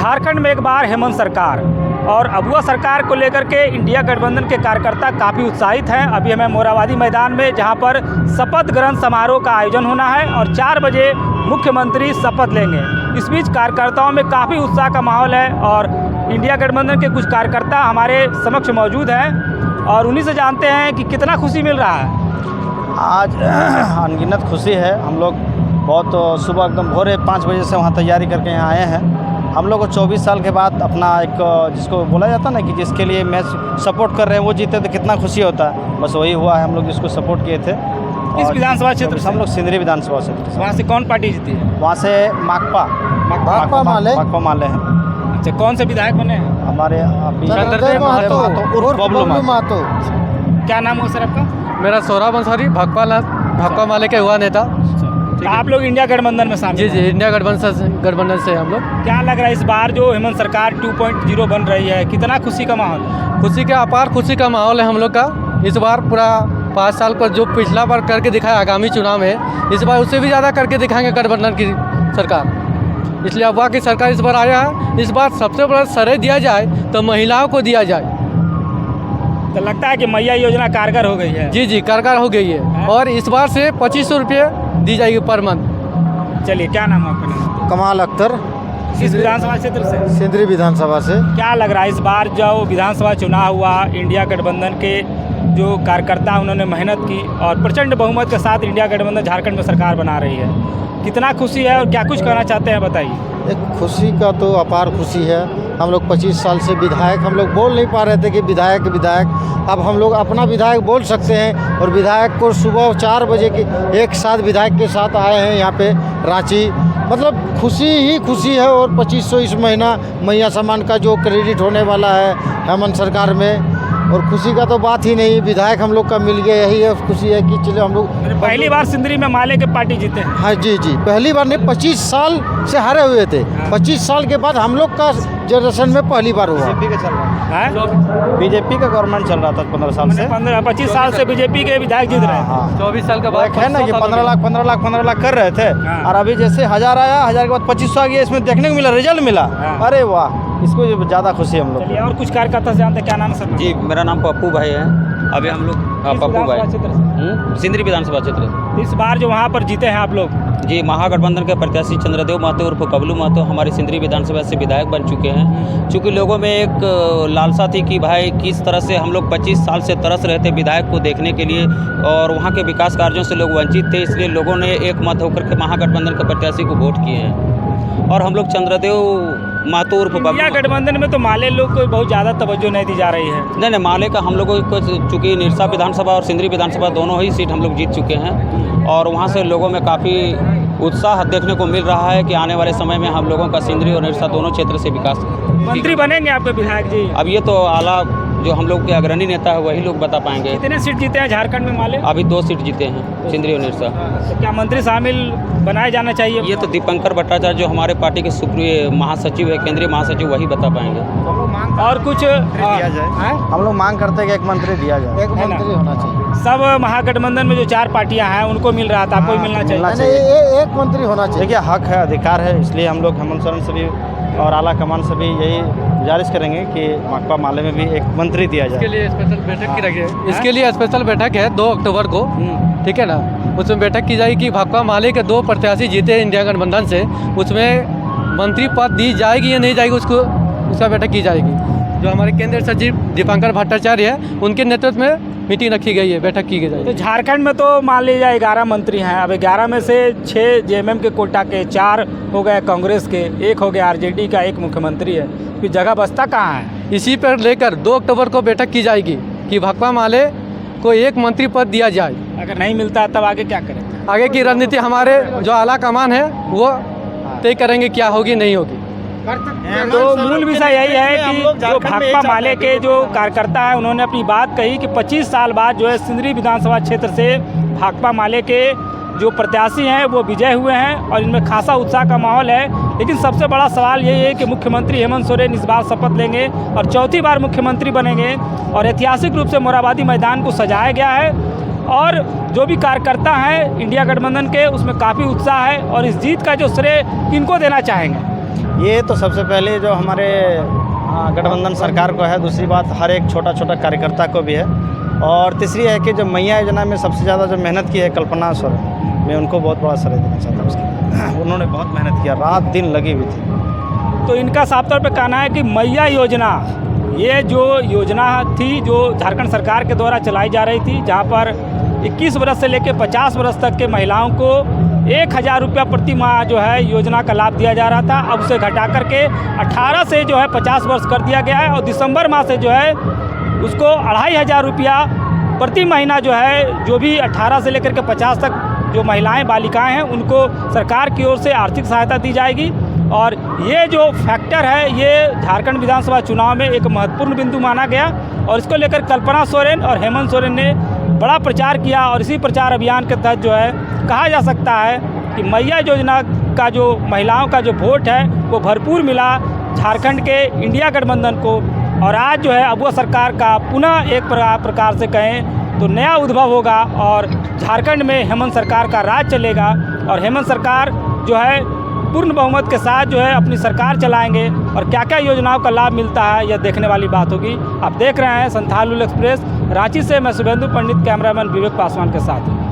झारखंड में एक बार हेमंत सरकार और अबुआ सरकार को लेकर के इंडिया गठबंधन के कार्यकर्ता काफ़ी उत्साहित हैं। अभी हमें मोराबादी मैदान में जहां पर शपथ ग्रहण समारोह का आयोजन होना है और 4 बजे मुख्यमंत्री शपथ लेंगे। इस बीच कार्यकर्ताओं में काफ़ी उत्साह का माहौल है और इंडिया गठबंधन के कुछ कार्यकर्ता हमारे समक्ष मौजूद हैं और उन्हीं से जानते हैं कि कितना खुशी मिल रहा है। आज अनगिनत खुशी है। हम लोग बहुत सुबह एकदम भोरे 5 बजे से वहाँ तैयारी करके यहाँ आए हैं। हम लोग को 24 साल के बाद अपना एक जिसको बोला जाता है ना कि जिसके लिए मैच सपोर्ट कर रहे हैं वो जीते तो कितना खुशी होता है, बस वही हुआ है। हम लोग जिसको सपोर्ट किए थे। इस विधानसभा क्षेत्र से हम लोग सिंदरी विधानसभा क्षेत्र से। वहाँ से कौन पार्टी जीती है? वहाँ से माकपा माले हैं। अच्छा, कौन से विधायक बने हैं? हमारे महतो। क्या नाम हो सर आपका? मेरा सौरभ अंसारी, भाकपा माले के हुआ नेता। तो आप लोग इंडिया गठबंधन में शामिल जी हैं। इंडिया गठबंधन से हम लोग। क्या लग रहा है इस बार जो हेमंत सरकार 2.0 बन रही है, कितना खुशी का माहौल है? खुशी का अपार खुशी का माहौल है हम लोग का। इस बार पूरा 5 साल का जो पिछला बार करके दिखाया आगामी चुनाव में, इस बार उससे भी ज़्यादा करके दिखाएंगे गठबंधन की सरकार। इसलिए अबुआ की सरकार इस बार आया है। इस बार सबसे बड़ा श्रेय दिया जाए तो महिलाओं को दिया जाए। तो लगता है कि मैया योजना कारगर हो गई है। जी कारगर हो गई है और इस बार से 2500 रुपये दी जाएगी पर मंथ। चलिए, क्या नाम है आपका? कमाल अख्तर, इस विधानसभा क्षेत्र से। सिंदरी विधानसभा से। क्या लग रहा है इस बार जो विधानसभा चुनाव हुआ, इंडिया गठबंधन के जो कार्यकर्ता उन्होंने मेहनत की और प्रचंड बहुमत के साथ इंडिया गठबंधन झारखंड में सरकार बना रही है, कितना खुशी है और क्या कुछ कहना चाहते हैं बताइए। एक खुशी का तो अपार खुशी है। हम लोग 25 साल से विधायक, हम लोग बोल नहीं पा रहे थे कि विधायक अब हम लोग अपना विधायक बोल सकते हैं और विधायक को सुबह 4 बजे के एक साथ विधायक के साथ आए हैं यहाँ पे रांची। मतलब खुशी ही खुशी है। और 2500 इस महीना मैया सम्मान का जो क्रेडिट होने वाला है हेमंत सरकार में, और खुशी का तो बात ही नहीं। विधायक हम लोग का मिल गया, यही है खुशी है कि चलो हम लोग पहली बार सिंदरी में माले के पार्टी जीते हैं। हाँ जी पहली बार नहीं, 25 साल से हारे हुए थे। 25 साल के बाद हम लोग का जनरेशन में पहली बार हुआ। बीजेपी का गवर्नमेंट चल रहा था 15 साल से। 25 साल से बीजेपी के विधायक जीत रहे हैं। 24 साल का बाद है ना कि 15 लाख कर रहे थे और अभी जैसे 1000 आया, 1000 के बाद 2500 आ गया। इसमें देखने को मिला, रिजल्ट मिला। अरे वाह, इसको ज़्यादा खुशी हम लोग। और कुछ कार्यकर्ता से जानते हैं, क्या नाम है सर? जी, मेरा नाम पप्पू भाई है। अभी हम लोग पप्पू भाई सिंदरी विधानसभा क्षेत्र। इस बार जो वहाँ पर जीते हैं आप लोग? जी, महागठबंधन के प्रत्याशी चंद्रदेव महतो उर्फ कबलू महतो हमारे सिंदरी विधानसभा से विधायक बन चुके हैं। चूँकि लोगों में एक लालसा थी कि भाई किस तरह से हम लोग 25 साल से तरस रहे थे विधायक को देखने के लिए और वहाँ के विकास कार्यों से लोग वंचित थे, इसलिए लोगों ने एक मत होकर के महागठबंधन के प्रत्याशी को वोट किए हैं और हम लोग चंद्रदेव महतो उर्फ इंडिया गठबंधन में तो माले लोग को बहुत ज़्यादा तवज्जो नहीं दी जा रही है। नहीं, माले का हम लोगों को चूँकि निरसा विधानसभा और सिंदरी विधानसभा दोनों ही सीट हम लोग जीत चुके हैं और वहाँ से लोगों में काफ़ी उत्साह देखने को मिल रहा है कि आने वाले समय में हम लोगों का सिंदरी और निरसा दोनों क्षेत्र से विकास। मंत्री बनेंगे आपके विधायक जी? अब ये तो आला जो हम लोग के अग्रणी नेता है वही लोग बता पाएंगे। कितने सीट जीते हैं झारखंड में माले? अभी 2 सीट जीते हैं, सिंदरी और निरसा। तो क्या मंत्री शामिल बनाए जाना चाहिए? ये तो दीपंकर भट्टाचार्य जो हमारे पार्टी के सुप्रीम महासचिव है, केंद्रीय महासचिव, वही बता पाएंगे। और कुछ दिया जाए। हम लोग मांग करते हैं कि एक मंत्री दिया जाए। एक मंत्री होना चाहिए। सब महागठबंधन में जो 4 पार्टियां हैं उनको मिल रहा था, आपको मिलना चाहिए। एक मंत्री होना चाहिए। देखिए, हक है, अधिकार है, इसलिए हम लोग हेमंत सोरेन से भी और आला कमान से भी यही गुजारिश करेंगे कि माकपा माले में भी एक मंत्री दिया जाए। इसके लिए स्पेशल बैठक की रखी है। इसके लिए स्पेशल बैठक है 2 अक्टूबर को, ठीक है ना। उसमें बैठक की जाएगी कि भाकपा माले के 2 प्रत्याशी जीते हैं इंडिया गठबंधन से, उसमें मंत्री पद दी जाएगी या नहीं जाएगी उसका बैठक की जाएगी। जो हमारे केंद्रीय सचिव दीपंकर भट्टाचार्य है उनके नेतृत्व में मीटिंग रखी गई है, बैठक की गई। तो झारखंड में तो मान लीजिए 11 मंत्री हैं। अब 11 में से 6 जेएमएम के कोटा के, 4 हो गए कांग्रेस के, 1 हो गया आरजेडी का, 1 मुख्यमंत्री है। फिर जगह बचता कहाँ है? इसी पर लेकर 2 अक्टूबर को बैठक की जाएगी कि भाकपा माले को 1 मंत्री पद दिया जाए। अगर नहीं मिलता है तब आगे क्या करें? आगे की रणनीति हमारे जो आला कमान है वो तय करेंगे क्या होगी नहीं होगी। तो मूल विषय यही है कि जो भाकपा माले के जो कार्यकर्ता हैं उन्होंने अपनी बात कही कि 25 साल बाद जो है सिंदरी विधानसभा क्षेत्र से भाकपा माले के जो प्रत्याशी हैं वो विजय हुए हैं और इनमें खासा उत्साह का माहौल है। लेकिन सबसे बड़ा सवाल यही है कि मुख्यमंत्री हेमंत सोरेन इस बार शपथ लेंगे और 4थी बार मुख्यमंत्री बनेंगे और ऐतिहासिक रूप से मोराबादी मैदान को सजाया गया है और जो भी कार्यकर्ता हैं इंडिया गठबंधन के उसमें काफ़ी उत्साह है और इस जीत का जो श्रेय किनको देना चाहेंगे? ये तो सबसे पहले जो हमारे गठबंधन सरकार को है, दूसरी बात हर एक छोटा छोटा कार्यकर्ता को भी है, और तीसरी है कि जो मैया योजना में सबसे ज़्यादा जो मेहनत की है कल्पना सोरेन, मैं उनको बहुत बड़ा श्रेय देना चाहता हूँ उसके। उन्होंने बहुत मेहनत किया, रात दिन लगी हुई थी। तो इनका साफ तौर पे कहना है कि मैया योजना, ये जो योजना थी जो झारखंड सरकार के द्वारा चलाई जा रही थी, जहाँ पर 21 वर्ष से लेकर 50 वर्ष तक के महिलाओं को 1000 रुपया प्रति माह जो है योजना का लाभ दिया जा रहा था। अब उसे घटा करके 18 से जो है 50 वर्ष कर दिया गया है, और दिसंबर माह से जो है उसको 2500 रुपया प्रति महीना जो है, जो भी 18 से लेकर के 50 तक जो महिलाएं बालिकाएं हैं उनको सरकार की ओर से आर्थिक सहायता दी जाएगी। और ये जो फैक्टर है ये झारखंड विधानसभा चुनाव में एक महत्वपूर्ण बिंदु माना गया, और इसको लेकर कल्पना सोरेन और हेमंत सोरेन ने बड़ा प्रचार किया। और इसी प्रचार अभियान के तहत जो है कहा जा सकता है कि मैया योजना का जो महिलाओं का जो वोट है वो भरपूर मिला झारखंड के इंडिया गठबंधन को। और आज जो है अबुआ सरकार का पुनः एक प्रकार से कहें तो नया उद्भव होगा, और झारखंड में हेमंत सरकार का राज चलेगा, और हेमंत सरकार जो है पूर्ण बहुमत के साथ जो है अपनी सरकार चलाएंगे। और क्या क्या योजनाओं का लाभ मिलता है यह देखने वाली बात होगी। आप देख रहे हैं संथाल एक्सप्रेस, रांची से मैं शुभेंदु पंडित, कैमरामैन विवेक पासवान के साथ।